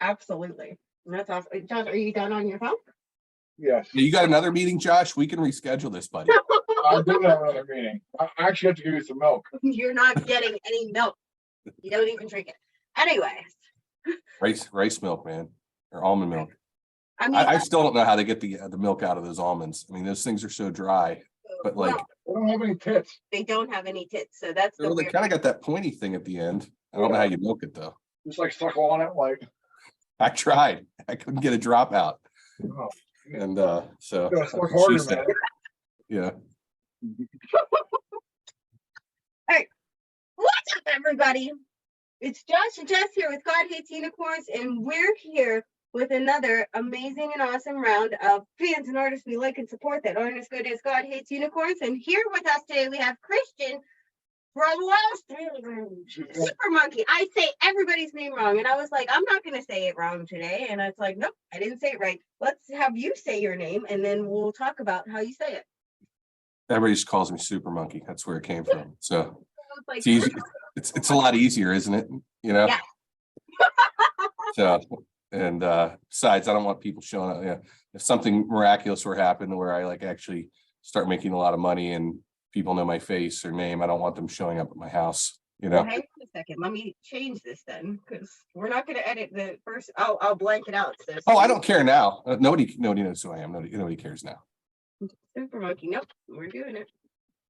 Absolutely. That's awesome. Josh, are you done on your phone? Yes. Yeah, you got another meeting, Josh? We can reschedule this, buddy. I do have another meeting. I actually have to give you some milk. You're not getting any milk. You don't even drink it. Anyways. Rice milk, man, or almond milk. I mean, I still don't know how they get the milk out of those almonds. I mean, those things are so dry, but like They don't have any tits. they don't have any tits, so that's the they weird kind of got that pointy thing at the end. I don't know how you milk it though. Just like suckle on it, like. I tried. I couldn't get a drop out, Oh, and so gotta work she harder, said, man. yeah. Hey, what's up, everybody? It's Josh and Jess here with God Hates Unicorns, and we're here with another amazing and awesome round of fans and artists we like and support that aren't as good as God Hates Unicorns. And here with us today, we have Christian from SuperMonkey. I say everybody's name wrong, and I was like, I'm not going to say it wrong today. And it's like, nope, I didn't say it right. Let's have you say your name, and then we'll talk about how you say it. Everybody just calls me SuperMonkey. That's where it came from. So Like, it's easy. It's a lot easier, isn't it? You know. Yeah. So and besides, I don't want people showing up. Yeah, if something miraculous were happen where I like actually start making a lot of money and people know my face or name, I don't want them showing up at my house. You know. Well, hang on a second. Let me change this then, because we're not going to edit the first. I'll blank it out. So Oh, I don't care now. Nobody knows who I am. Nobody cares now. SuperMonkey. Nope, we're doing it.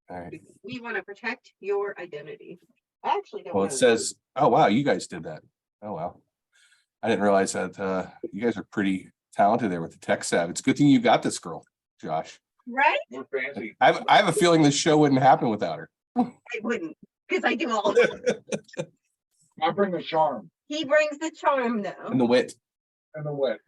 All right. We want to protect your identity. I actually don't. Well, it says, oh wow, you guys did that. Oh wow, I didn't realize that you guys are pretty talented there with the tech staff. It's a good thing you got this girl, Josh. Right? We're fancy. I have a feeling this show wouldn't happen without her. I wouldn't, because I do all that. I bring the charm He brings the charm, though. And the wit, and the wit.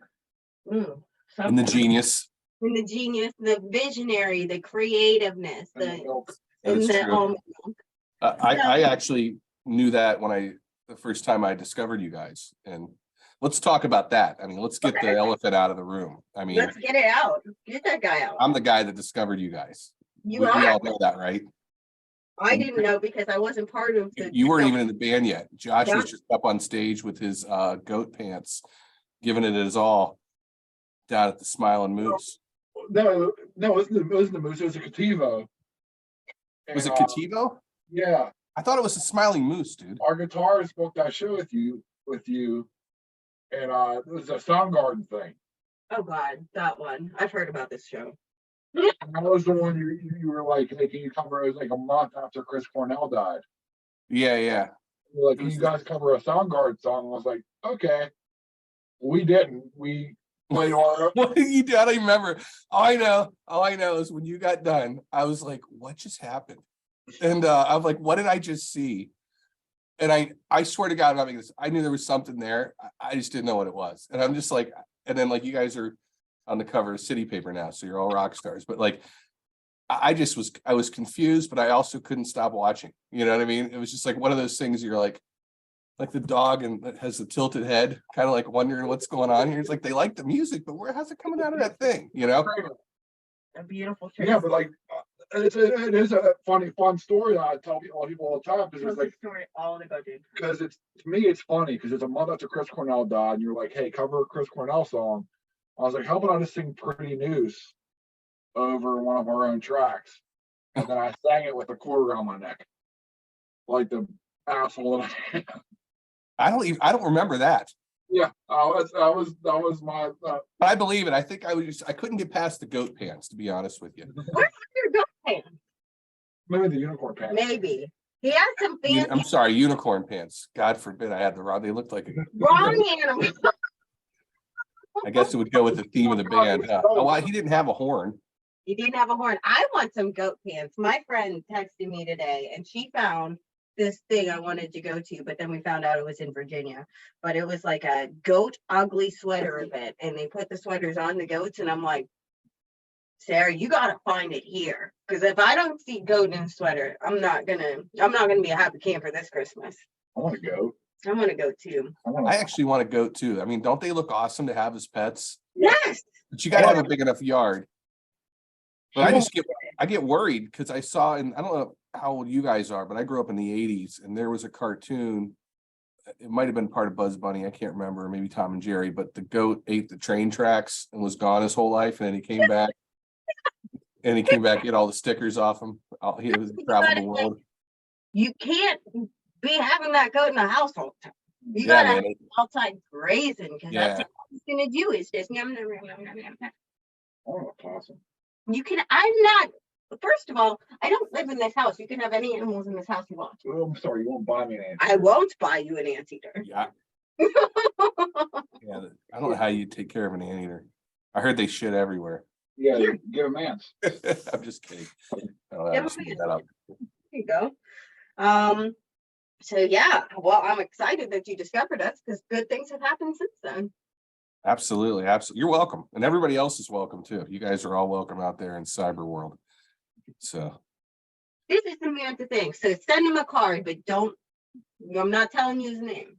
and the genius. And the genius, the visionary, the creativeness, And the milk. That and is the true. almond milk. I actually knew that when the first time I discovered you guys, and let's talk about that. I mean, let's get the elephant out of the room. I mean, Let's get it out. Get that guy out. I'm the guy that discovered you guys. You we are. all know that, right? I didn't know because I wasn't part of the. You weren't even in the band yet. Josh Yeah. was just up on stage with his goat pants, giving it his all down at the Smiling Moose. No, it wasn't the moose. It was a Cativo. Was it And, Cativo? Yeah, I thought it was a Smiling Moose, dude. our guitarist booked that show with you, and it was a Soundgarden thing. Oh God, that one. I've heard about this show. And that was the one you were like, hey, can you cover? It was like a month after Chris Cornell died. Yeah, yeah. You're like, can you guys cover a Soundgarden song? I was like, okay. We didn't. We played our. What did you do? I don't even remember. All I know is when you got done, I was like, what just happened? And I was like, what did I just see? And I swear to God, I'm not making this. I knew there was something there. I just didn't know what it was. And I'm just like, and then like you guys are on the cover of City Paper now, so you're all rock stars. But like, I was confused, but I also couldn't stop watching. You know what I mean? It was just like one of those things you're like the dog and that has the tilted head, kind of like wondering what's going on here. It's like they like the music, but how's it coming out of that thing? You know? A beautiful show. Yeah, but like, it is a fun story that I tell people all the time because it's like, story all the go to. because it's to me it's funny because it's a month after Chris Cornell died, and you're like, hey, cover a Chris Cornell song. I was like, how about I just sing Pretty News over one of our own tracks? And then I sang it with a quarter around my neck. Like the asshole that I am. I don't remember that. Yeah, that was my But I believe it. I think I couldn't get past the goat pants, to be honest with you. Where's your goat pants? maybe the unicorn pants. Maybe. He has some fancy I'm sorry, unicorn pants. God forbid I had the wrong. They looked like wrong animal. I guess it would go with the theme of the band. Oh, well, he didn't have a horn. He didn't have a horn. I want some goat pants. My friend texted me today and she found this thing I wanted to go to, but then we found out it was in Virginia. But it was like a goat ugly sweater event, and they put the sweaters on the goats, and I'm like, Sarah, you gotta find it here. Because if I don't see goat in a sweater, I'm not gonna be a happy camper this Christmas. I want to go. I want to go too. I actually want to go too. I mean, don't they look awesome to have as pets? Yes. But you gotta have a big enough yard. But I get worried because I saw, and I don't know how old you guys are, but I grew up in the 80s and there was a cartoon it might have been part of Buzz Bunny, I can't remember, maybe Tom and Jerry, but the goat ate the train tracks and was gone his whole life, and then he came back. And he came back, get all the stickers off him. He was traveled the world. You can't be having that goat in the house all the time. You Yeah, gotta man. have it outside grazing, because Yeah. that's what it's gonna do, is just yum, yum, yum, yum, yum, yum. Oh, possum. You can, I'm not, first of all, I don't live in this house. You can have any animals in this house you want. Oh, I'm sorry, you won't buy me an ant. I won't buy you an anteater. Yeah. Yeah. I don't know how you take care of an anteater. I heard they shit everywhere. Yeah, give them ants. I'm just kidding. I don't know, I Give just 'em made that up. There you go. So yeah, well, I'm excited that you discovered us, because good things have happened since then. Absolutely, absolutely. You're welcome. And everybody else is welcome too. You guys are all welcome out there in cyber world. So This is the Manta thing. So send him a card, but don't, I'm not telling you his name.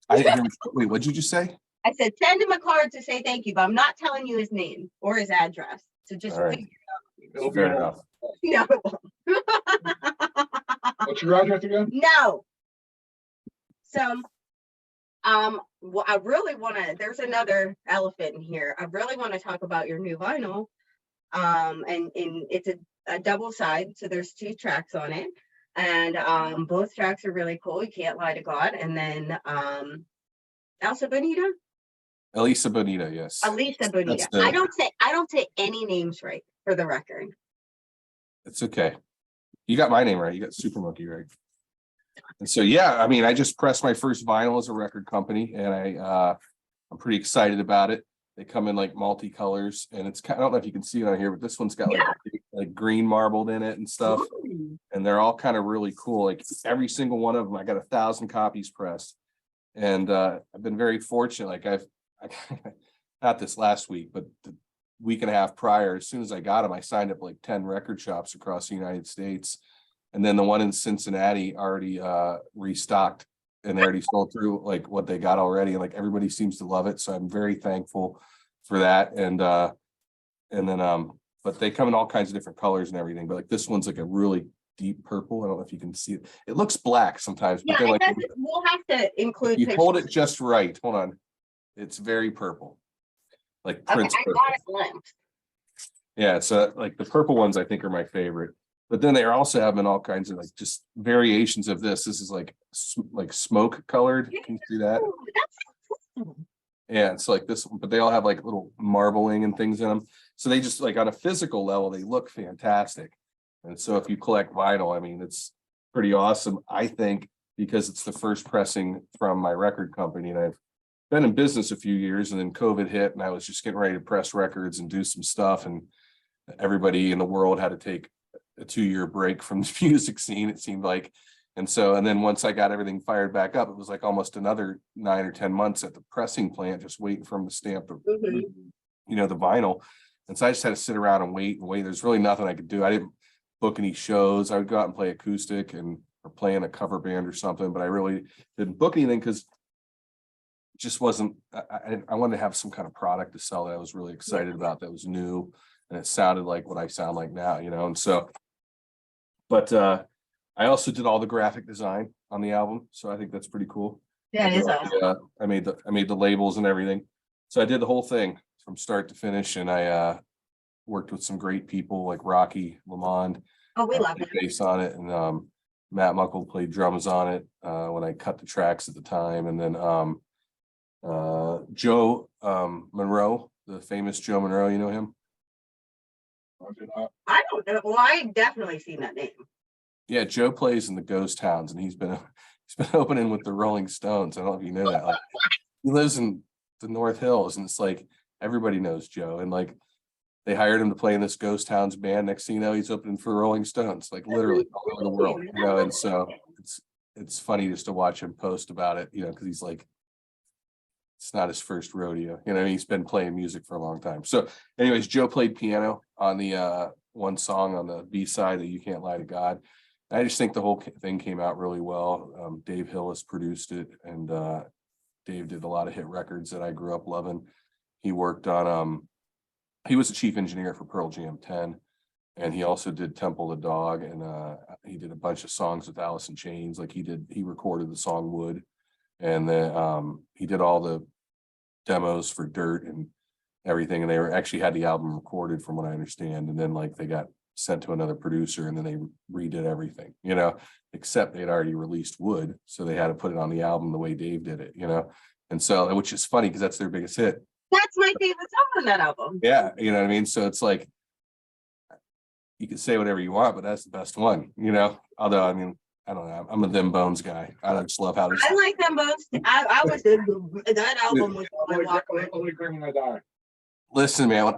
wait, what'd you just say? I said, send him a card to say thank you, but I'm not telling you his name or his address. So just All right. figure It'll be Fair all- enough. no, it won't. What's your address again? No. So, well, I really want to, there's another elephant in here. I really want to talk about your new vinyl. And it's a double side, so there's 2 tracks on it. And both tracks are really cool. You can't lie to God. And then Elsa Bonita? Elisa Bonita, yes. Elisa Bonita. the- I don't say any names right, for the record. It's okay. You got my name right. You got SuperMonkey right. And so, yeah, I mean, I just pressed my first vinyl as a record company, and I'm pretty excited about it. They come in like multicolors, and it's kind of, I don't know if you can see it on here, but this one's got like green marbled in it and stuff. Ooh. And they're all kind of really cool. Like every single one of them, I got 1,000 copies pressed. And I've been very fortunate. Like I not this last week, but the week and a half prior, as soon as I got them, I signed up like 10 record shops across the United States. And then the one in Cincinnati already restocked, and they already sold through like what they got already. And like everybody seems to love it. So I'm very thankful for that. And then but they come in all kinds of different colors and everything. But like this one's like a really deep purple. I don't know if you can see it. It looks black sometimes, but Yeah, then it like doesn't, we'll have to include you hold it pictures. just right. Hold on. It's very purple. Like Okay, Prince I purple. got it glimpsed. Yeah, it's like the purple ones I think are my favorite. But then they also have in all kinds of like just variations of this. This is like smoke colored. Can you see that? Ooh, that's cool. Yeah, it's like this, but they all have like little marbling and things in them. So they just like on a physical level, they look fantastic. And so if you collect vinyl, I mean, it's pretty awesome, I think, because it's the first pressing from my record company. And I've been in business a few years, and then COVID hit, and I was just getting ready to press records and do some stuff. And everybody in the world had to take a 2-year break from the music scene, it seemed like. And then once I got everything fired back up, it was like almost another 9 or 10 months at the pressing plant, just waiting for them to stamp the, the vinyl. And so I just had to sit around and wait. There's really nothing I could do. I didn't book any shows. I would go out and play acoustic or play in a cover band or something, but I really didn't book anything because it just wasn't, I wanted to have some kind of product to sell that I was really excited about, that was new, and it sounded like what I sound like now, and so, but I also did all the graphic design on the album, so I think that's pretty cool. That is awesome. I made the labels and everything. So I did the whole thing from start to finish, and I worked with some great people like Rocky Lamond. Oh, we love played it. bass on it, and Matt Muckle played drums on it when I cut the tracks at the time. And then Joe Monroe, the famous Joe Monroe, you know him? I don't know. Well, I definitely seen that name. Yeah, Joe plays in the Ghost Towns, and he's been opening with the Rolling Stones. I don't know if you know that. Like, he lives in the North Hills, and it's like everybody knows Joe. And like they hired him to play in this Ghost Towns band. Next thing you know, he's opening for Rolling Stones, like literally all over the world. And so it's funny just to watch him post about it, because he's like, it's not his first rodeo. He's been playing music for a long time. So anyways, Joe played piano on the one song on the B-side, that You Can't Lie to God. I just think the whole thing came out really well. Dave Hillis produced it, and Dave did a lot of hit records that I grew up loving. He worked on, he was the chief engineer for Pearl Jam 10. and he also did Temple the Dog, and he did a bunch of songs with Alice in Chains. Like he recorded the song Wood, and then he did all the demos for Dirt and everything, and they were actually had the album recorded from what I understand, and then like they got sent to another producer and then they redid everything, except they'd already released Wood, so they had to put it on the album the way Dave did it, and so, which is funny because that's their biggest hit. That's my favorite song on that album. Yeah, you know what I mean? So it's like, you can say whatever you want, but that's the best one, although I mean, I don't know, I'm a Them Bones guy. I just love how this I like Them Bones. I was that album was on my walk away. Only Cream I die. Listen, man, when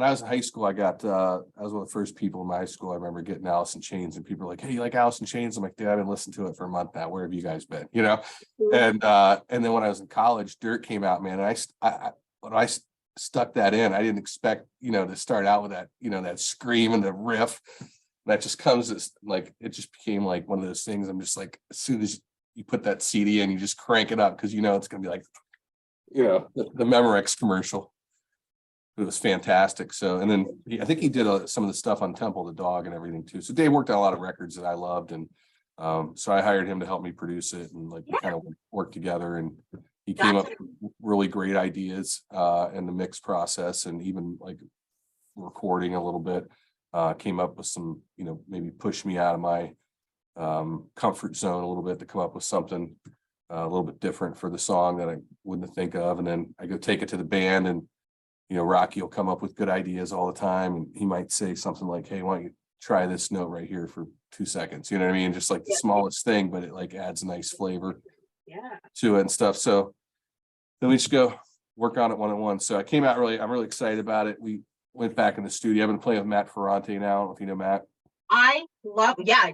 I was in high school, I was one of the first people in my high school. I remember getting Alice in Chains, and people were like, "Hey, you like Alice in Chains?" I'm like, "Dude, I've been listening to it for a month now. Where have you guys been?" And then when I was in college, Dirt came out, man. And when I stuck that in, I didn't expect, to start out with that, that scream and the riff that just comes as like, it just became like one of those things. I'm just like, as soon as you put that CD in, you just crank it up because it's gonna be like, the Memorex commercial. It was fantastic. So, and then I think he did some of the stuff on Temple the Dog and everything too. So Dave worked on a lot of records that I loved, and so I hired him to help me produce it, and like we kind of worked together, and he came up with really great ideas in the mix process, and even like recording a little bit. Came up with some, maybe push me out of my comfort zone a little bit to come up with something a little bit different for the song that I wouldn't think of, and then I go take it to the band, and Rocky will come up with good ideas all the time, and he might say something like, "Hey, why don't you try this note right here for 2 seconds?" You know what I mean? Just like the smallest thing, but it like adds a nice flavor to it and stuff. So then we just go work on it one-on-one. So I came out I'm really excited about it. We went back in the studio. I've been playing with Matt Ferrante now. I don't know if you know Matt. I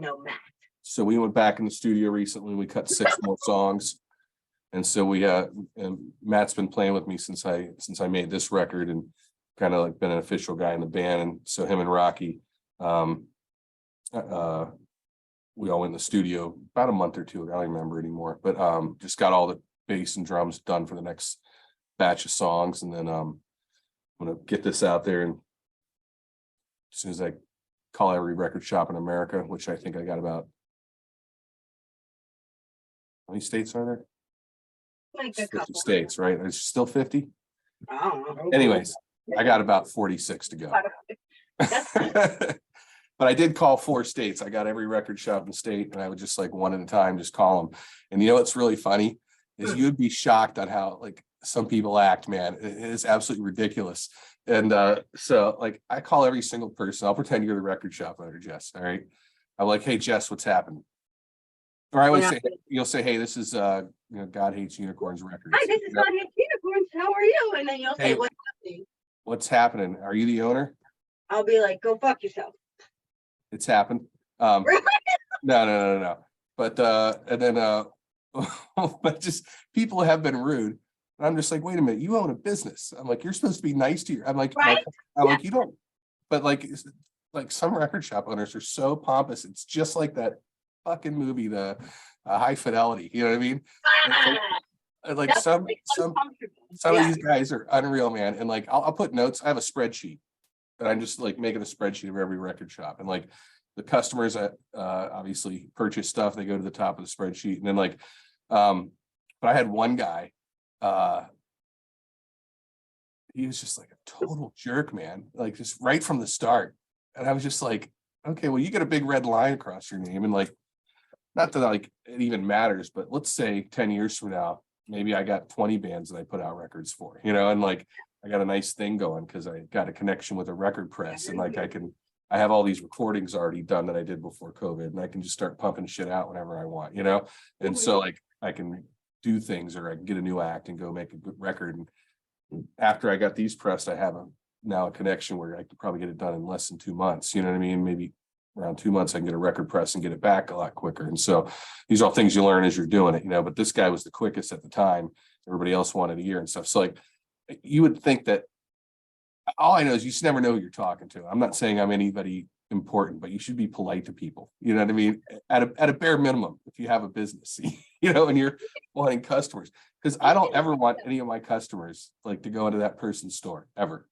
know Matt. So we went back in the studio recently. We cut 6 more songs. And so and Matt's been playing with me since I made this record, and kind of like been an official guy in the band. And so him and Rocky, we all went in the studio about a month or two ago. I don't remember anymore, but just got all the bass and drums done for the next batch of songs. And then I'm gonna get this out there, and as soon as I call every record shop in America, which I think I got about, how many states are there? Like a 50 couple. states, right? There's still 50. I don't know. Anyways, I got about 46 to go. But I did call 4 states. I got every record shop in the state, and I would just like one at a time, just call them. And what's really funny is you'd be shocked on how like some people act, man. It is absolutely ridiculous. And so like I call every single person. I'll pretend you're the record shop owner, Jess. All right. I'm like, "Hey, Jess, what's happening?" Or I always say, you'll say, "Hey, this is God Hates Unicorns Records." Hi, this is God Hates Unicorns. How are you? And then you'll say, "What's happening?" What's happening? Are you the owner? I'll be like, "Go fuck yourself." It's happened. No. But and then but just people have been rude. And I'm just like, "Wait a minute, you own a business." I'm like, "You're supposed to be nice to your." I'm like, right? like you don't. But like some record shop owners are so pompous. It's just like that fucking movie, the High Fidelity. You know what I mean? Like some of these guys are unreal, man. And like I'll put notes. I have a spreadsheet, and I'm just like making a spreadsheet of every record shop, and like the customers that obviously purchase stuff, they go to the top of the spreadsheet, and then like but I had one guy, he was just like a total jerk, man, like just right from the start. And I was just like, okay, well, you get a big red line across your name, and like, not that like it even matters, but let's say 10 years from now, maybe I got 20 bands that I put out records for, and like I got a nice thing going because I got a connection with a record press, and like I have all these recordings already done that I did before COVID, and I can just start pumping shit out whenever I want, and so like I can do things, or I can get a new act and go make a good record. And after I got these pressed, I have now a connection where I could probably get it done in less than 2 months. You know what I mean? Maybe around 2 months, I can get a record press and get it back a lot quicker. And so these are all things you learn as you're doing it, but this guy was the quickest at the time. Everybody else wanted a year and stuff. So like, you would think that all I know is you just never know who you're talking to. I'm not saying I'm anybody important, but you should be polite to people. You know what I mean? At a bare minimum, if you have a business, and you're wanting customers, because I don't ever want any of my customers like to go into that person's store ever.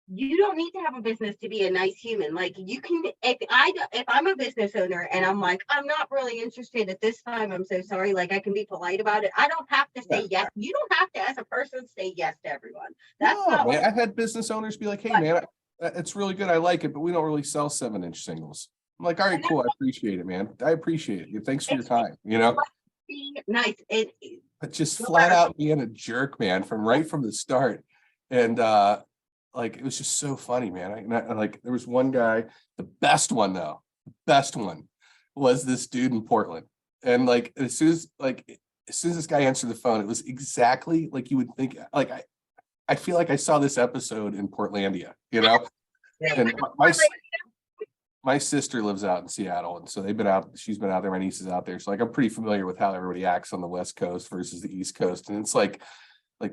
you don't need to have a business to be a nice human. Like you can, if I'm a business owner and I'm like, I'm not really interested at this time, I'm so sorry. Like I can be polite about it. I don't have to say yes. You don't have to, as a person, say yes to everyone. That's No, not man. what, I've had business owners be like, hey, man, it's really good. I like it, but we don't really sell 7-inch singles. I'm like, all right, cool. I appreciate it, man. I appreciate it. Thanks for your time, you know? be nice. But just flat out being a jerk, man, right from the start. And like it was just so funny, man. Like there was one guy, the best one was this dude in Portland. And like as soon as this guy answered the phone, it was exactly like you would think. Like I feel like I saw this episode in Portlandia, you know. And my sister lives out in Seattle, and so they've been out. She's been out there. My niece is out there, so like I'm pretty familiar with how everybody acts on the West Coast versus the East Coast. And it's like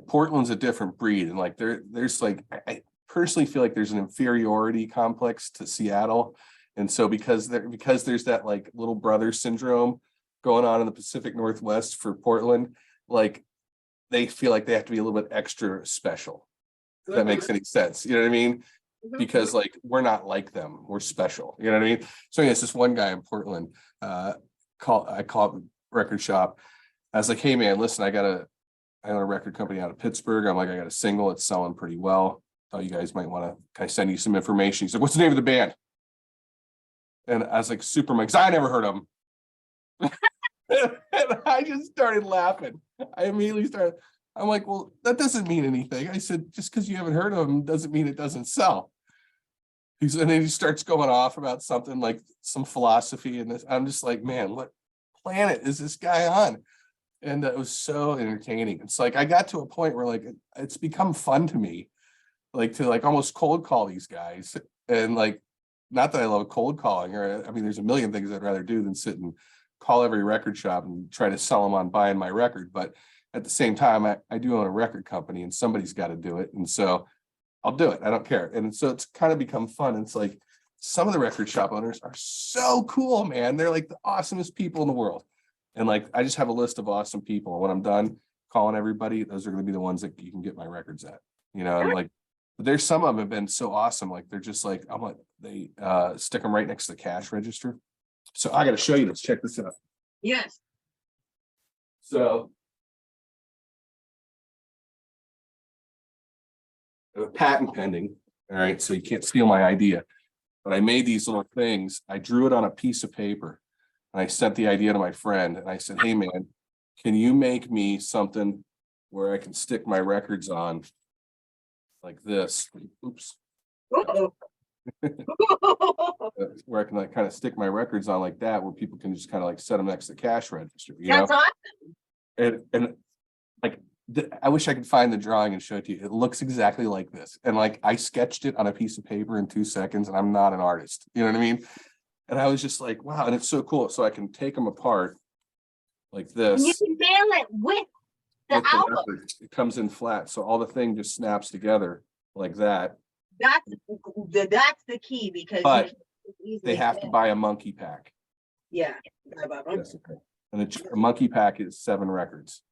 Portland's a different breed, and like there's like I personally feel like there's an inferiority complex to Seattle, and so because there's that like little brother syndrome going on in the Pacific Northwest for Portland, like they feel like they have to be a little bit extra special. If that makes any sense, you know what I mean? Because like we're not like them, we're special, you know what I mean? So yes, this one guy in Portland I called the record shop. I was like, hey man, listen, I own a record company out of Pittsburgh. I'm like, I got a single, it's selling pretty well. Thought you guys might want to kind of send you some information. He's like, what's the name of the band? And I was like, SuperMonkey. I never heard of them. And I just started laughing. I immediately started. I'm like, well, that doesn't mean anything. I said, just because you haven't heard of them doesn't mean it doesn't sell. And then he starts going off about something like some philosophy and this. I'm just like, man, what planet is this guy on? And it was so entertaining. It's like I got to a point where like it's become fun to me, like to like almost cold call these guys. And like, not that I love cold calling, or I mean, there's a million things I'd rather do than sit and call every record shop and try to sell them on buying my record. But at the same time, I do own a record company and somebody's got to do it. And so I'll do it. I don't care. And so it's kind of become fun. It's like some of the record shop owners are so cool, man. They're like the awesomest people in the world. And like, I just have a list of awesome people. And when I'm done calling everybody, those are going to be the ones that you can get my records at, you know, and like, there's some of them have been so awesome. Like, they're just like, I'm like, they stick them right next to the cash register. So I got to show you this. Check this out. yes. So I have a patent pending. All right. So you can't steal my idea, but I made these little things. I drew it on a piece of paper and I sent the idea to my friend and I said, hey man, can you make me something where I can stick my records on like this? Oops. Where I can like kind of stick my records on like that, where people can just kind of like set them next to the cash register, you know? That's awesome. And like I wish I could find the drawing and show it to you. It looks exactly like this. And like I sketched it on a piece of paper in 2 seconds, and I'm not an artist. You know what I mean? And I was just like, wow, and it's so cool. So I can take them apart like this. And you can mail it with the album. It comes in flat. So all the thing just snaps together like that. That's the key, because but they have to buy a monkey pack. Yeah. Yes, okay. And a monkey pack is 7 records.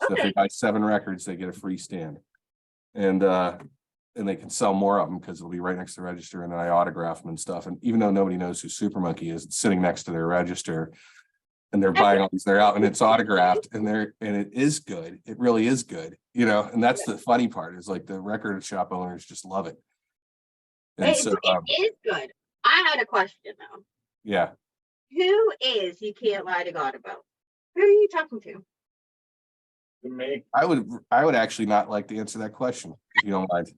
So if they buy 7 records, they get a free stand. And they can sell more of them because it'll be right next to the register, and then I autograph them and stuff. And even though nobody knows who SuperMonkey is, it's sitting next to their register, and they're buying all these, they're out and it's autographed, and it is good. It really is good, you know. And that's the funny part, is like the record shop owners just love it. And so it is good. I had a question though. Yeah. Who is You Can't Lie to God about? Who are you talking to? Me. I would actually not like to answer that question, if you don't mind.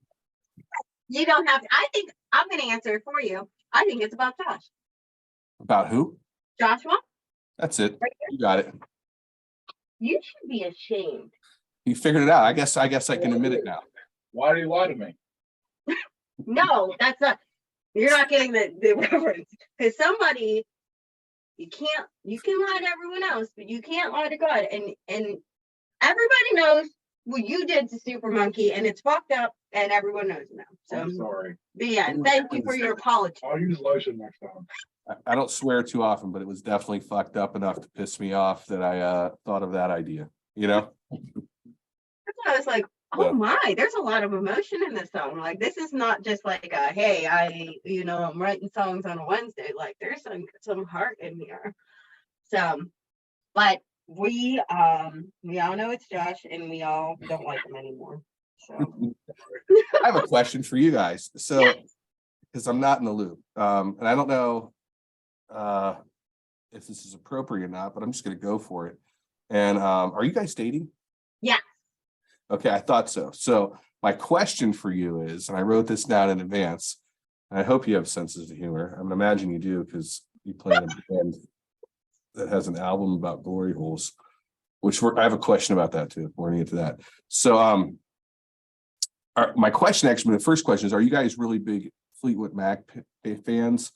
You don't have to. I think I'm going to answer it for you. I think it's about Josh. About who? Joshua? That's it. You got it. You should be ashamed. You figured it out. I guess I can admit it now. Why do you lie to me? No, that's not. You're not getting the reference. Because somebody, you can lie to everyone else, but you can't lie to God. And everybody knows what you did to SuperMonkey, and it's fucked up, and everyone knows now. So I'm sorry. But yeah, thank you for your apology. I'll use lotion next time. I don't swear too often, but it was definitely fucked up enough to piss me off that I thought of that idea, you know? That's why I was like, Oh my, there's a lot of emotion in this song. Like, this is not just like a, hey, I'm writing songs on a Wednesday. Like, there's some heart in here. So, but we all know it's Josh, and we all don't like him anymore. So I have a question for you guys. So, because I'm not in the loop, and I don't know if this is appropriate or not, but I'm just going to go for it. And are you guys dating? yeah. Okay, I thought so. So my question for you is, and I wrote this down in advance, and I hope you have senses of humor. I'm gonna imagine you do, because you play in a band that has an album about glory holes, which I have a question about that too. We're gonna get to that. So my question, actually, the first question is, are you guys really big Fleetwood Mac fans,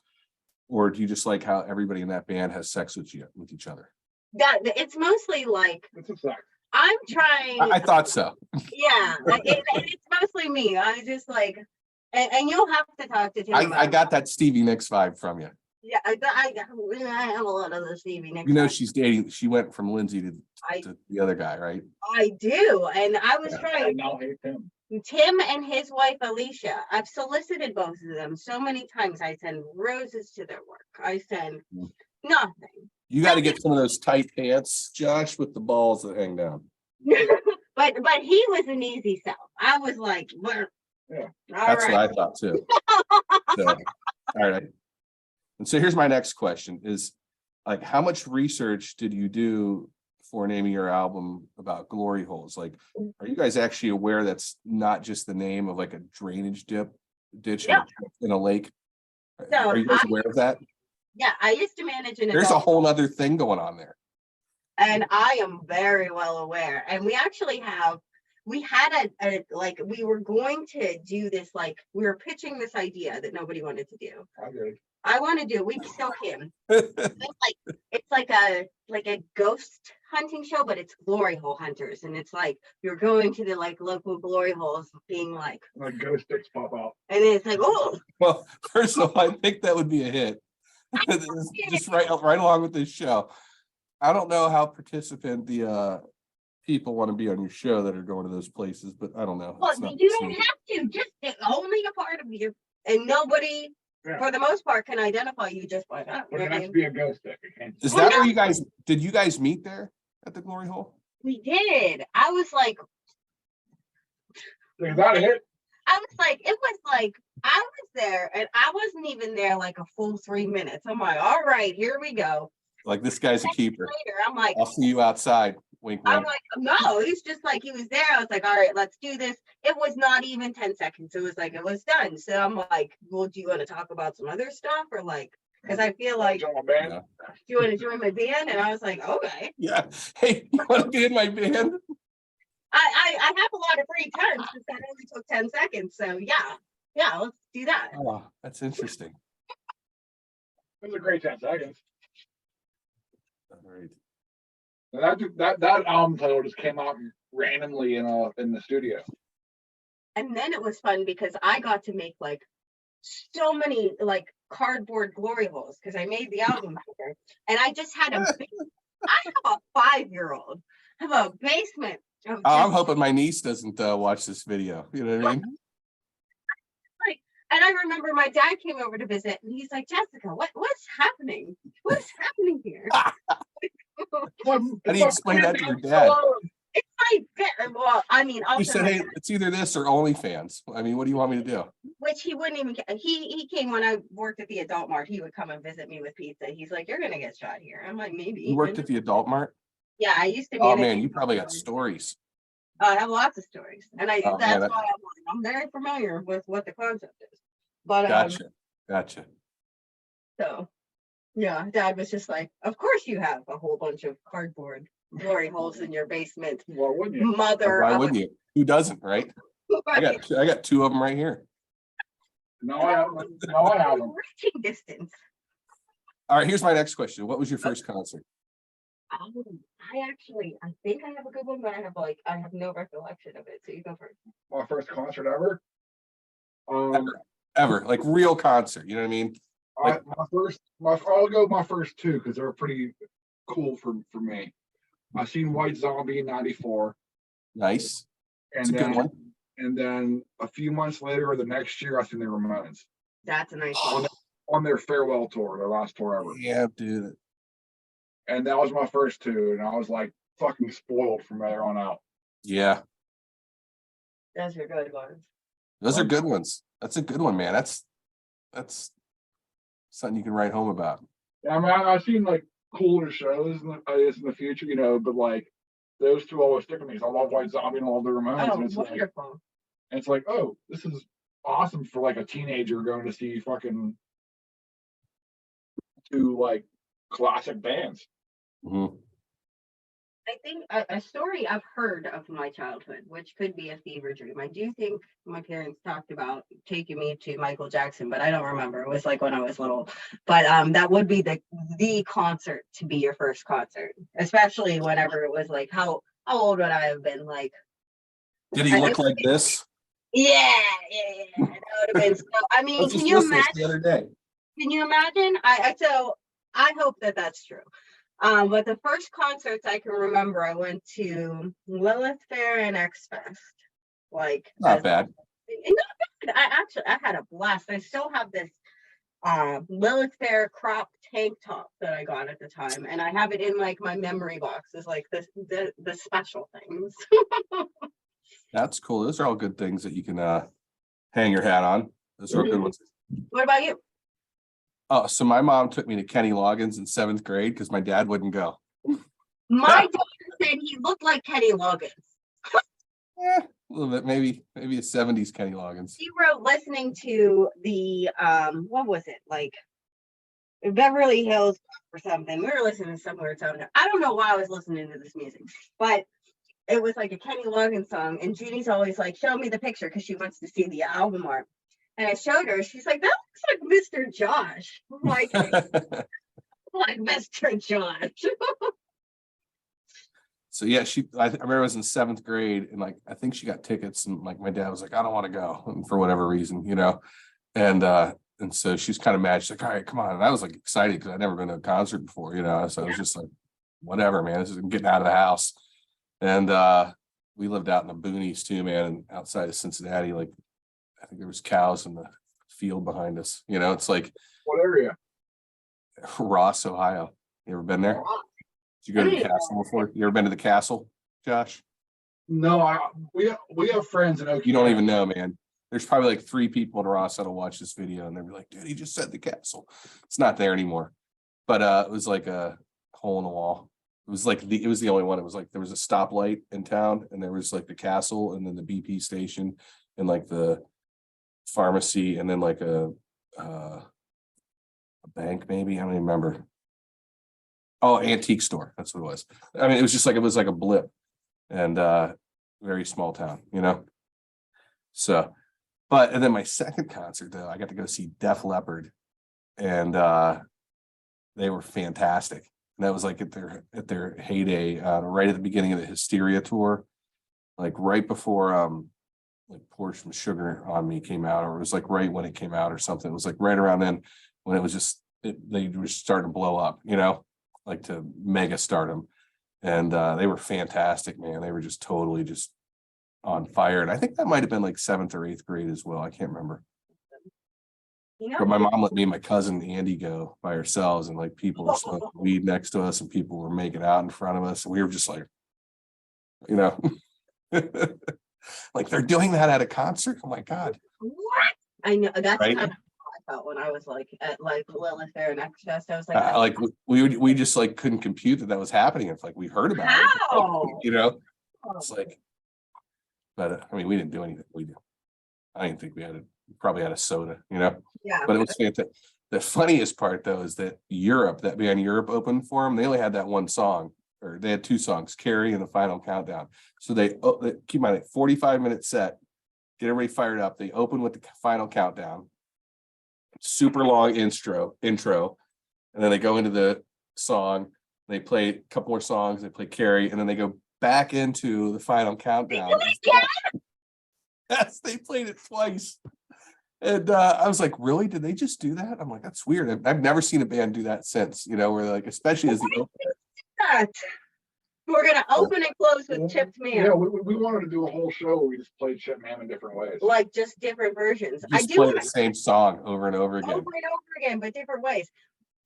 or do you just like how everybody in that band has sex with each other? That it's mostly like, It's a fact. I'm trying. I thought so. Yeah, it's mostly me. I just like, and you'll have to talk to Tim. I got that Stevie Nicks vibe from you. Yeah, I have a lot of the Stevie Nicks. You know, vibes. she's dating. She went from Lindsay to the other guy, right? I do, and I was I trying. now hate him. Tim and his wife Alicia. I've solicited both of them so many times. I send roses to their work. I send nothing. You got to get some of those tight pants, Josh, with the balls that hang down. but he was an easy sell. I was like, well, Yeah. That's what I thought too. So, all right. And so here's my next question is, like, how much research did you do for naming your album about glory holes? Like, are you guys actually aware that's not just the name of like a drainage ditch in a lake? So are you guys aware of that? Yeah, I used to manage an There's a whole other thing going on there. And I am very well aware. And we actually we were going to do this, like, we were pitching this idea that nobody wanted to do. I want to do, we still can. It's like a ghost hunting show, but it's glory hole hunters. And it's like, you're going to the like local glory holes being like ghost sticks pop out. And then it's like, oh. Well, first of all, I think that would be a hit. Just right along with this show. I don't know how participant the people want to be on your show that are going to those places, but I don't know. Well, you don't have to. Just only a part of you, and nobody, for the most part, can identify you just by that. But it has to be a ghost stick. Is that where did you guys meet there at the glory hole? We did. I was like, is that it? I was like, it was like, I was there, and I wasn't even there like a full 3 minutes. I'm like, all right, here we go. Like, this guy's a keeper. Later, I'm like, I'll see you outside. Wink, wink. I'm like, no, he's just like, he was there. I was like, all right, let's do this. It was not even 10 seconds. It was like, it was done. So I'm like, well, do you want to talk about some other stuff? Or like, because I feel like, do you want to join my band? And I was like, okay. Yeah. Hey, you want to be in my band? I have a lot of free time since that only took 10 seconds. So yeah, let's do that. Oh, that's interesting. It was a great 10 seconds. All right. That album title just came out randomly in the studio. And then it was fun because I got to make like so many like cardboard glory holes because I made the album cover, and I just had I have a 5-year-old. I have a basement. I'm hoping my niece doesn't watch this video. You know what I mean? And I remember my dad came over to visit, and he's like, Jessica, what's happening? What's happening here? How do you explain that to your dad? It's like, well, I mean, You said, hey, it's either this or OnlyFans. I mean, what do you want me to do? Which he wouldn't even get. He came when I worked at the Adult Mart. He would come and visit me with pizza. He's like, you're gonna get shot here. I'm like, maybe. You worked at the Adult Mart? Yeah, I used to. Oh man, you probably got stories. I have lots of stories, and that's man, why I'm very familiar with what the concept is. But Gotcha. So, yeah, Dad was just like, of course you have a whole bunch of cardboard glory holes in your basement. Why wouldn't you? Mother. Why wouldn't you? Who doesn't, right? I got 2 of them right here. No, I have them. Reaching distance. All right, here's my next question. What was your first concert? I think I have a good one, but I have no recollection of it. So you go first. My first concert ever. Ever, like real concert. You know what I mean? Like, I'll go my first 2 because they're pretty cool for me. I seen White Zombie in '94. Nice. It's And a good one. then a few months later or the next year, I seen the Ramones That's a nice on, one. on their farewell tour, their last tour ever. Yeah, dude. And that was my first two. And I was like fucking spoiled from there on out. Yeah, Those are good ones. those are good ones. That's a good one, man. That's something you can write home about. Yeah, I mean, I've seen like cooler shows in the future, you know, but like those two always stick with me. 'Cause I love White Zombie and all the Ramones. Oh, And wonderful. it's like, oh, this is awesome for like a teenager going to see fucking two like classic bands. Mhm. I think a story I've heard of my childhood, which could be a fever dream. I do think my parents talked about taking me to Michael Jackson, but I don't remember. It was like when I was little. But that would be the concert to be your first concert, especially whenever it was like how old would I have been? Like, Did he look like this? yeah. That would have been so. I I mean, was can just you listening imagine? the other day. Can you imagine? So I hope that that's true. But the first concerts I can remember, I went to Lilith Fair and X Fest. Like, Not bad. not bad. I had a blast. I still have this Lilith Fair crop tank top that I got at the time, and I have it in like my memory box as like the special things. That's cool. Those are all good things that you can hang your hat on. Those are good ones. What about you? Oh, so my mom took me to Kenny Loggins in 7th grade because my dad wouldn't go. My dad said he looked like Kenny Loggins. A little bit, maybe a 70s Kenny Loggins. He wrote listening to the what was it, like Beverly Hills or something. We were listening to somewhere. I don't know why I was listening to this music, but it was like a Kenny Loggins song. And Judy's always like, show me the picture because she wants to see the album art. And I showed her. She's like, that looks like Mr. Josh. I'm like, like Mr. Josh. So yeah, I remember I was in 7th grade and like I think she got tickets and like my dad was like, I don't want to go, and for whatever reason, you know. And so she's kind of mad. She's like, all right, come on. And I was like excited because I'd never been to a concert before, you know. So I was just like, whatever, man. I'm getting out of the house. And we lived out in the boonies too, man, and outside of Cincinnati, like I think there was cows in the field behind us. You know, it's like What area? Ross, Ohio. You ever been there? Did you go to the castle before? You ever been to the castle, Josh? No, we have friends in Oak. You don't even know, man. There's probably like 3 people in Ross that'll watch this video and they'll be like, dude, he just said the castle. It's not there anymore. But it was like a hole in the wall. It was like it was the only one. It was like there was a stoplight in town and there was like the castle and then the BP station and like the pharmacy and then like a bank, maybe. I don't even remember. Oh, antique store. That's what it was. I mean, it was like a blip and very small town, you know? So, and then my second concert though, I got to go see Def Leppard and they were fantastic. And that was like at their heyday, right at the beginning of the Hysteria tour, like right before like Pour Some Sugar on Me came out, or it was like right when it came out or something. It was like right around then when it was just they were starting to blow up, you know, like to mega stardom. And they were fantastic, man. They were just totally just on fire. And I think that might have been like 7th or 8th grade as well. I can't remember. You know, But my mom let me and my cousin Andy go by ourselves, and like people were smoking weed next to us and people were making out in front of us. And we were just like, you know, like they're doing that at a concert. Oh my God. what? I know that's Right? kind of how I felt when I was like at like Lilith Fair and X Fest. I was like, Like we just like couldn't compute that was happening. If like we heard about it, how? you know, it's like, but I mean, we didn't do anything. I didn't think we probably had a soda, you know. Yeah. But it was fantastic. The funniest part though is that that band Europe opened for them. They only had that one song, or they had 2 songs, Carrie and the Final Countdown. So they keep in mind, 45-minute set, get everybody fired up. They open with the Final Countdown, super long intro, and then they go into the song. They play a couple more songs. They play Carrie, and then they go back into the Final Countdown. Yes, they played it twice. And I was like, really? Did they just do that? I'm like, that's weird. I've never seen a band do that since, you know, where like, especially as the That. We're gonna open and close with Chipped Yeah, Man, we wanted to do a whole show where we just played Chip Man in different ways. like just different versions. I Just do play want the same song over and over over again. and over again, but different ways.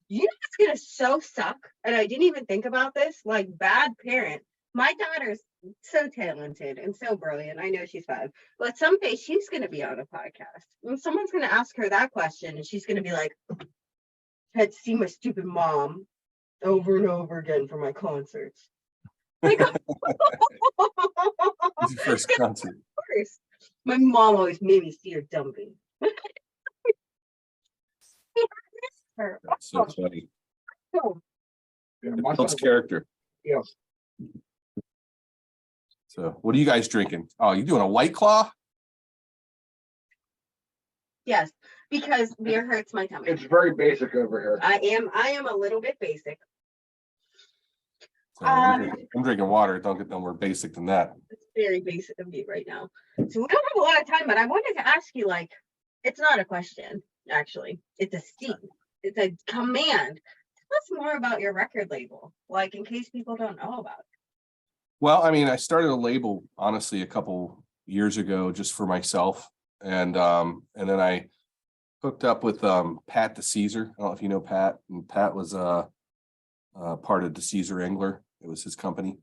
You know what's gonna so suck? And I didn't even think about this. Like bad parent. My daughter's so talented and so brilliant. I know she's fine, but someday she's gonna be on a podcast, and someone's gonna ask her that question, and she's gonna be like, "Had to see my stupid mom over and over again for my concerts." Like, It's your first concert. of course. My mom always made me see her dumping. Her. That's so funny. Oh, Yeah, It my builds son- character. Yes. So what are you guys drinking? Oh, you doing a White Claw? yes, because beer hurts my tummy. It's very basic over here. I am a little bit basic. So I'm drinking water. Don't get no more basic than that. It's very basic of me right now. So we don't have a lot of time, but I wanted to ask you, like, it's not a question, actually. It's a steam. It's a command. Tell us more about your record label, like in case people don't know about it. Well, I mean, I started a label honestly a couple years ago just for myself, and then I hooked up with Pat DeCaesar. I don't know if you know Pat, and Pat was part of DeCaesar Engler. It was his company,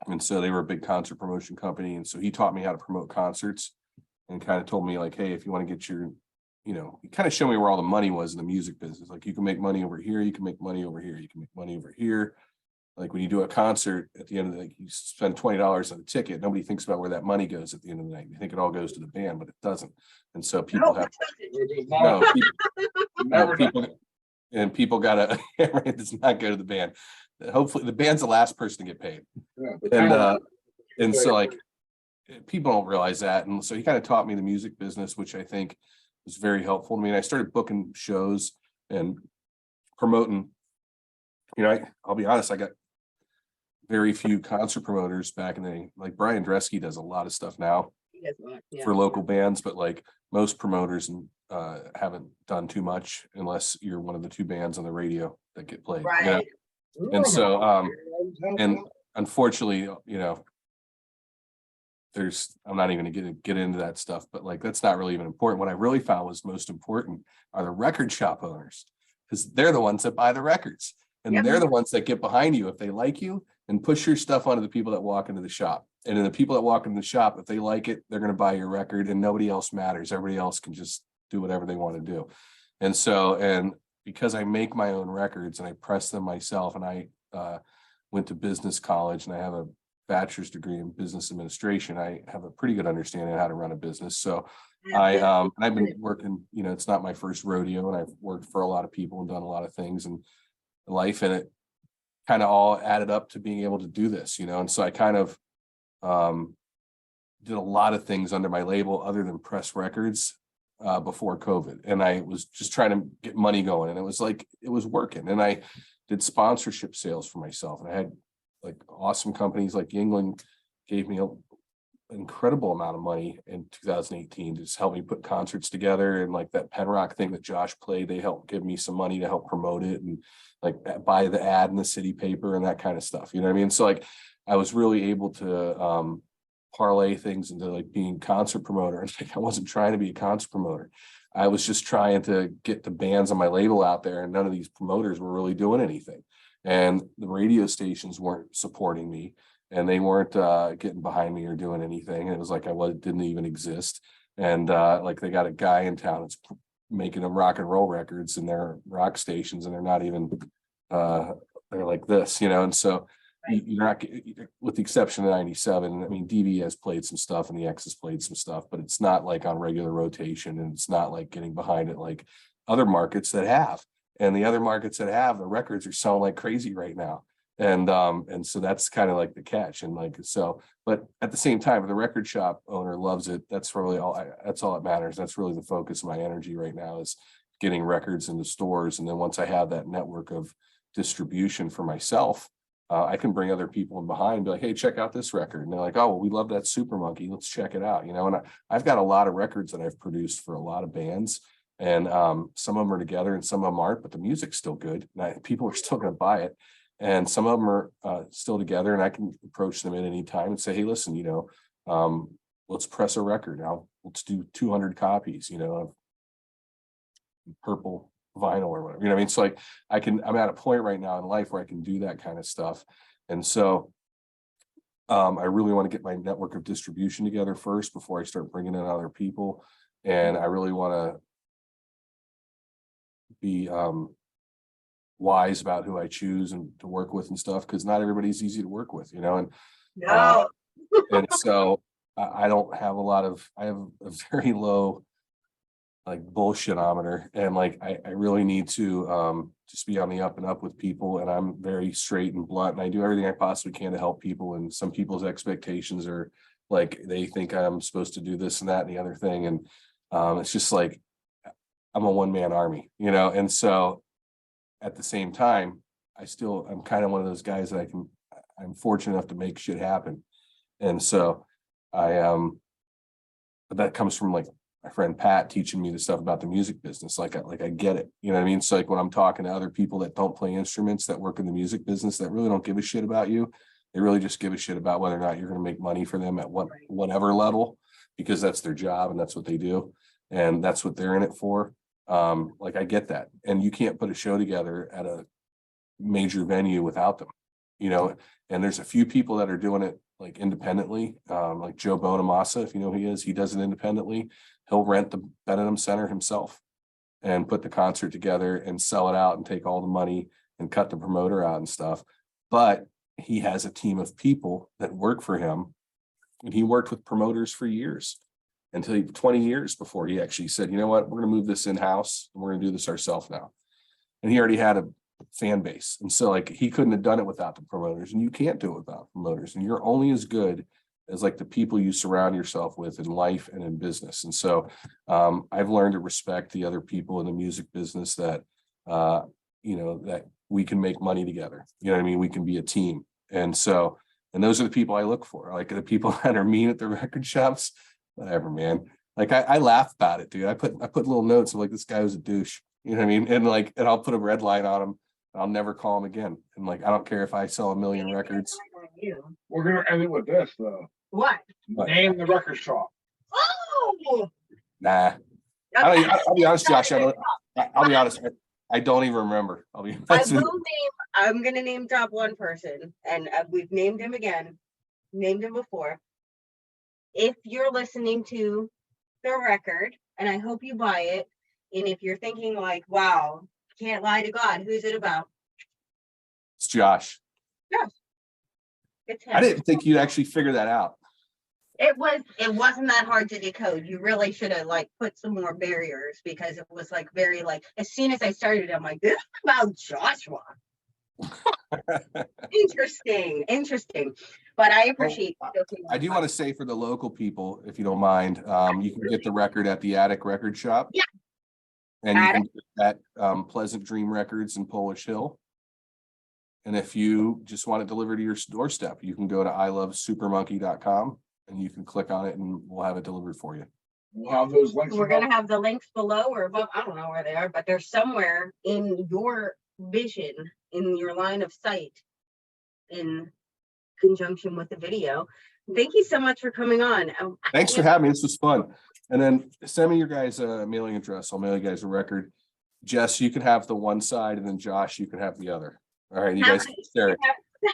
and so they were a big concert promotion company, and so he taught me how to promote concerts, and kind of told me like, hey, if you want to get your, he kind of showed me where all the money was in the music business. Like you can make money over here, you can make money over here, you can make money over here. Like when you do a concert at the end of the night, you spend $20 on a ticket. Nobody thinks about where that money goes at the end of the night. You think it all goes to the band, but it doesn't. And so people have no people gotta it does not go to the band. Hopefully the band's the last person to get paid. Yeah. And so like people don't realize that. And so he kind of taught me the music business, which I think was very helpful to me. And I started booking shows and promoting. I'll be honest, I got very few concert promoters back in the day. Like Brian Dresky does a lot of stuff now for local bands, but like most promoters haven't done too much unless you're one of the two bands on the radio that get played. Right. And so and unfortunately, I'm not even gonna get into that stuff, but like that's not really even important. What I really found was most important are the record shop owners, because they're the ones that buy the records. And they're the ones that get behind you if they like you and push your stuff onto the people that walk into the shop. And then the people that walk into the shop, if they like it, they're going to buy your record, and nobody else matters. Everybody else can just do whatever they want to do. And because I make my own records and I press them myself, and I went to business college and I have a bachelor's degree in business administration, I have a pretty good understanding of how to run a business. So I've been working, it's not my first rodeo, and I've worked for a lot of people and done a lot of things and life, and it kind of all added up to being able to do this, and so I kind of did a lot of things under my label other than press records before COVID, and I was just trying to get money going, and it was working. And I did sponsorship sales for myself, and I had like awesome companies like Yingling gave me an incredible amount of money in 2018 to just help me put concerts together, and like that Penrock thing that Josh played, they helped give me some money to help promote it and like buy the ad in the city paper and that kind of stuff. You know what I mean? So like I was really able to parlay things into like being concert promoter. And like I wasn't trying to be a concert promoter. I was just trying to get the bands on my label out there, and none of these promoters were really doing anything. And the radio stations weren't supporting me, and they weren't getting behind me or doing anything. And it was like didn't even exist. And like they got a guy in town that's making them rock and roll records in their rock stations, and they're not even they're like this, and so you're not, with the exception of 97. I mean, DV has played some stuff and the X has played some stuff, but it's not like on regular rotation, and it's not like getting behind it like other markets that have. And the other markets that have, the records are selling like crazy right now. And so that's kind of like the catch. And like, so, but at the same time, if the record shop owner loves it, that's really that's all that matters. That's really the focus of my energy right now, is getting records into stores. And then once I have that network of distribution for myself, I can bring other people in behind and be like, hey, check out this record. And they're like, oh, well, we love that SuperMonkey. Let's check it out. And I've got a lot of records that I've produced for a lot of bands, and some of them are together and some of them aren't, but the music's still good. And people are still going to buy it. and some of them are still together, and I can approach them at any time and say, hey, listen, let's press a record now. Let's do 200 copies, of purple vinyl or whatever. You know what I mean? So like I'm at a point right now in life where I can do that kind of stuff. And so I really want to get my network of distribution together first before I start bringing in other people. And I really want to be wise about who I choose and to work with and stuff, because not everybody's easy to work with, and No. and so I don't have I have a very low like bullshitometer, and like I really need to just be on the up and up with people, and I'm very straight and blunt, and I do everything I possibly can to help people. And some people's expectations are like they think I'm supposed to do this and that and the other thing, and it's just like I'm a one-man army, and so at the same time I'm kind of one of those guys that I'm fortunate enough to make shit happen. And so that comes from like my friend Pat teaching me the stuff about the music business. Like I get it, you know what I mean? So like when I'm talking to other people that don't play instruments, that work in the music business, that really don't give a shit about you, they really just give a shit about whether or not you're going to make money for them at whatever level, because that's their job and that's what they do, and that's what they're in it for. Like I get that, and you can't put a show together at a major venue without them, and there's a few people that are doing it like independently, like Joe Bonamassa, if you know who he is, he does it independently. He'll rent the Benedum Center himself and put the concert together and sell it out and take all the money and cut the promoter out and stuff. But he has a team of people that work for him, and he worked with promoters for years, until 20 years before he actually said, you know what, we're going to move this in-house and we're going to do this ourselves now. And he already had a fan base. And so like he couldn't have done it without the promoters, and you can't do it without promoters. And you're only as good as like the people you surround yourself with in life and in business. And so I've learned to respect the other people in the music business that, that we can make money together. You know what I mean? We can be a team. And so, and those are the people I look for, like the people that are mean at the record shops. Whatever, man. Like I laugh about it, dude. I put little notes of like, this guy was a douche. You know what I mean? And like, and I'll put a red line on him. I'll never call him again. And like, I don't care if I sell 1 million records. We're gonna end it with this though. What? Name the record shop. Oh. Nah. I'll be honest, Josh. I'll be honest. I don't even remember. I'm gonna name drop one person, and we've named him again. Named him before. If you're listening to the record, and I hope you buy it, and if you're thinking like, wow, can't lie to God, who's it about? It's Josh. Yes. It's him. I didn't think you'd actually figure that out. It wasn't that hard to decode. You really should have like put some more barriers, because it was like very like, as soon as I started, I'm like, this is about Joshua. Interesting. But I appreciate I do want to say, for the local people, if you don't mind, you can get the record at the Attic Record Shop. Yeah. And you can get at Pleasant Dream Records in Polish Hill. And if you just want it delivered to your doorstep, you can go to ilovesupermonkey.com and you can click on it and we'll have it delivered for you. We'll have those links. We're going to have the links below or above. I don't know where they are, but they're somewhere in your vision, in your line of sight, in conjunction with the video. Thank you so much for coming on. Thanks for having me. This was fun. And then send me your guys' mailing address. I'll mail you guys a record. Jess, you can have the one side, and then Josh, you can have the other. All right, you guys can share it.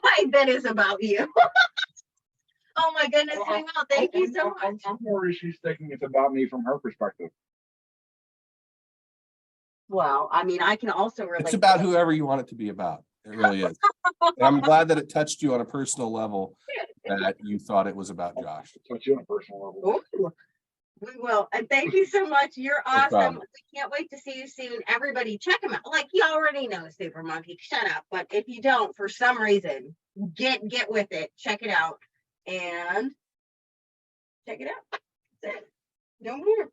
I bet it's about you. Oh my goodness, well, thank you so much. I'm worried she's thinking it's about me from her perspective. Well, I mean, I can also relate. It's about whoever you want it to be about. It really is. And I'm glad that it touched you on a personal level, that you thought it was about Josh. It touched you on a personal level. Ooh, we will. And thank you so much. You're awesome. We can't wait to see you soon. Everybody, check him out. Like, you already know SuperMonkey. Shut up. But if you don't, for some reason, get with it. Check it out. And check it out. That's it. No more.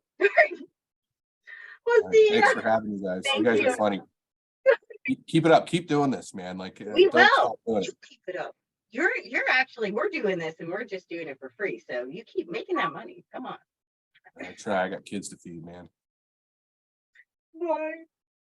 We'll see you. Thanks for having me, guys. You guys are funny. Keep it up. Keep doing this, man. Like, we will. You keep it up. You're actually, we're doing this and we're just doing it for free. So you keep making that money. Come on. I try. I got kids to feed, man. Bye.